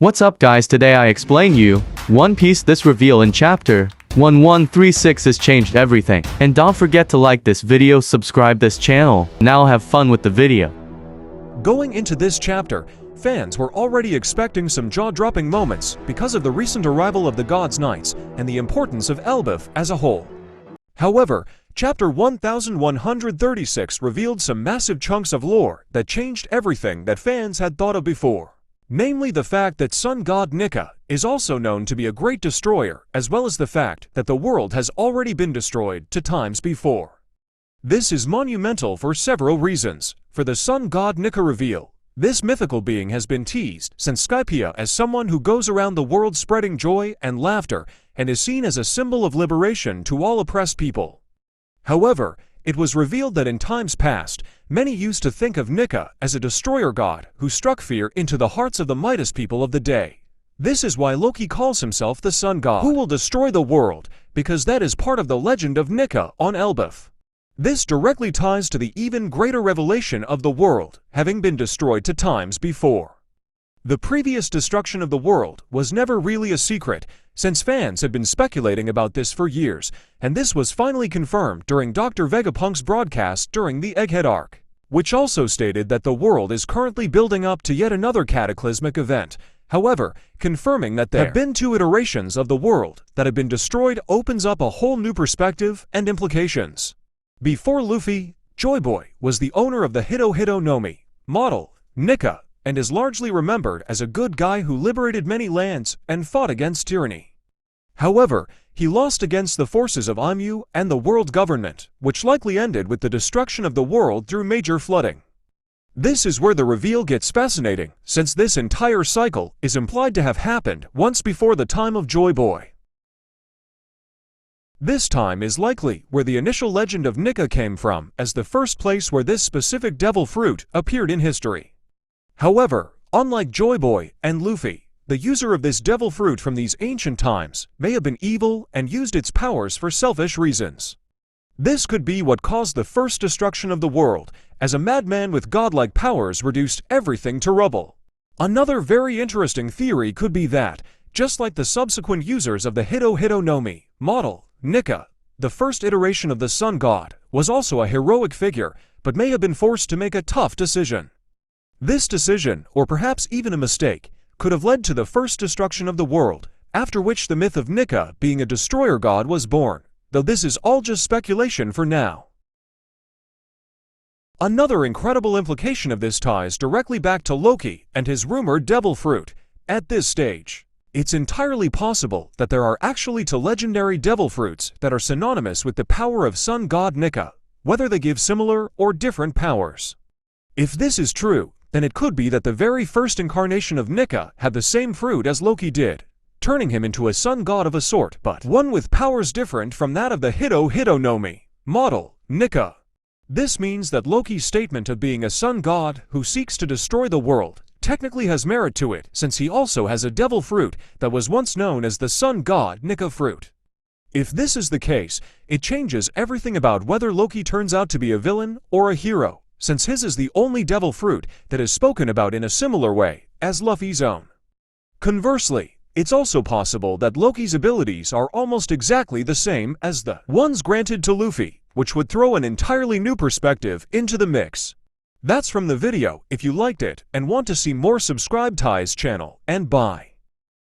What's up guys, today I explain you One Piece. This reveal in chapter 1136 has changed everything. And don't forget to like this video, subscribe this channel. Now have fun with the video. Going into this chapter, fans were already expecting some jaw-dropping moments because of the recent arrival of the Gods Knights and the importance of Elbaf as a whole. However, chapter 1136 revealed some massive chunks of lore that changed everything that fans had thought of before. Namely the fact that Sun God Nika is also known to be a great destroyer, as well as the fact that the world has already been destroyed to times before. This is monumental for several reasons. For the Sun God Nika reveal, this mythical being has been teased since Skypiea as someone who goes around the world spreading joy and laughter and is seen as a symbol of liberation to all oppressed people. However, it was revealed that in times past, many used to think of Nika as a destroyer god who struck fear into the hearts of the Midas people of the day. This is why Loki calls himself the Sun God, who will destroy the world, because that is part of the legend of Nika on Elbaf. This directly ties to the even greater revelation of the world having been destroyed to times before. The previous destruction of the world was never really a secret, since fans had been speculating about this for years, and this was finally confirmed during Dr. Vegapunk's broadcast during the Egghead arc, which also stated that the world is currently building up to yet another cataclysmic event. However, confirming that there have been two iterations of the world that have been destroyed opens up a whole new perspective and implications. Before Luffy, Joy Boy was the owner of the Hito Hito no Mi model, Nika, and is largely remembered as a good guy who liberated many lands and fought against tyranny. However, he lost against the forces of Aimu and the world government, which likely ended with the destruction of the world through major flooding. This is where the reveal gets fascinating, since this entire cycle is implied to have happened once before the time of Joy Boy. This time is likely where the initial legend of Nika came from, as the first place where this specific devil fruit appeared in history. However, unlike Joy Boy and Luffy, the user of this devil fruit from these ancient times may have been evil and used its powers for selfish reasons. This could be what caused the first destruction of the world, as a madman with godlike powers reduced everything to rubble. Another very interesting theory could be that, just like the subsequent users of the Hito Hito no Mi model, Nika, the first iteration of the Sun God, was also a heroic figure, but may have been forced to make a tough decision. This decision, or perhaps even a mistake, could have led to the first destruction of the world, after which the myth of Nika being a destroyer god was born, though this is all just speculation for now. Another incredible implication of this ties directly back to Loki and his rumored devil fruit. At this stage, it's entirely possible that there are actually two legendary devil fruits that are synonymous with the power of Sun God Nika, whether they give similar or different powers. If this is true, then it could be that the very first incarnation of Nika had the same fruit as Loki did, turning him into a sun god of a sort, but one with powers different from that of the Hito Hito no Mi model, Nika. This means that Loki's statement of being a sun god who seeks to destroy the world technically has merit to it, since he also has a devil fruit that was once known as the Sun God Nika fruit. If this is the case, it changes everything about whether Loki turns out to be a villain or a hero, since his is the only devil fruit that is spoken about in a similar way as Luffy's own. Conversely, it's also possible that Loki's abilities are almost exactly the same as the ones granted to Luffy, which would throw an entirely new perspective into the mix. That's from the video. If you liked it and want to see more, subscribe to Ty's channel, and bye.